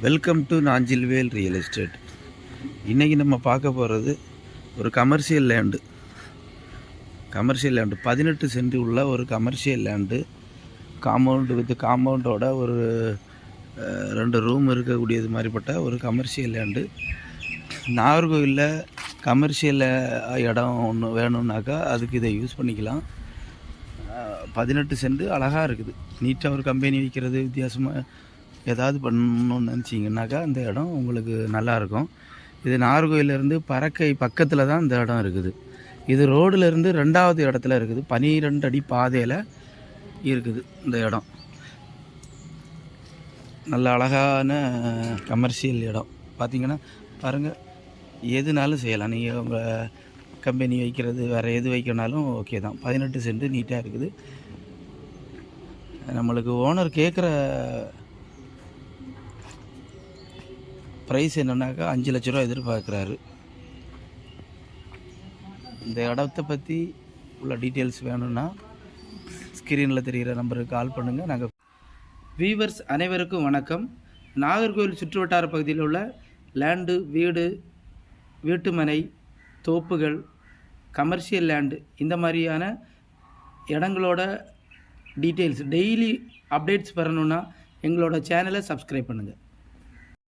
Welcome to Nanjilvel real estate. இன்றைக்கி நம்ம பார்க்க போகிறது ஒரு கமர்ஷியல் லேண்டு. 18 சென்ட் உள்ள ஒரு கமர்ஷியல் லேண்டு. காம்பவுண்டோட ஒரு 2 ரூம் இருக்கக்கூடியது மாதிரிப்பட்ட ஒரு கமர்ஷியல் லேண்டு. நாகர்கோவிலில் கமர்ஷியல் இடம் ஒன்று வேணும்னாக்கா அதுக்கு இதை யூஸ் பண்ணிக்கலாம். 18 சென்ட் அழகாக இருக்குது. நீட்டாக ஒரு கம்பெனி வைக்கிறது வித்தியாசமாக ஏதாவது பண்ணணும்னு நினச்சிங்கன்னாக்கா இந்த இடம் உங்களுக்கு நல்லாயிருக்கும். இது நாகர்கோவிலேருந்து பறக்கை பக்கத்தில் தான் இந்த இடம் இருக்குது. இது ரோடிலேருந்து 2வது இடத்துல இருக்குது. 12 அடி பாதையில் இருக்குது இந்த இடம். நல்ல அழகான கமர்ஷியல் இடம். பார்த்திங்கன்னா பாருங்கள், எதுனாலும் செய்யலாம். நீங்கள் உங்கள் கம்பெனி வைக்கிறது வேறு எது வைக்கணுனாலும் ஓகே தான். 18 சென்ட் நீட்டாக இருக்குது. நம்மளுக்கு ஓனர் கேட்குற ப்ரைஸ் என்னன்னாக்கா 5 லட்ச ரூபா எதிர்பார்க்குறாரு. இந்த இடத்தை பற்றி உள்ள டீட்டெயில்ஸ் வேணும்னா ஸ்க்ரீனில் தெரிகிற நம்பருக்கு கால் பண்ணுங்கள். நாங்கள் வீவர்ஸ் அனைவருக்கும் வணக்கம். நாகர்கோவில் சுற்றுவட்டார பகுதியில் உள்ள லேண்டு, வீட்டுமனை, தோப்புகள், கமர்ஷியல் லேண்டு, இந்த மாதிரியான இடங்களோட டீட்டெயில்ஸ் டெய்லி அப்டேட்ஸ் வரணுன்னா எங்களோட சேனலை சப்ஸ்கிரைப் பண்ணுங்கள்.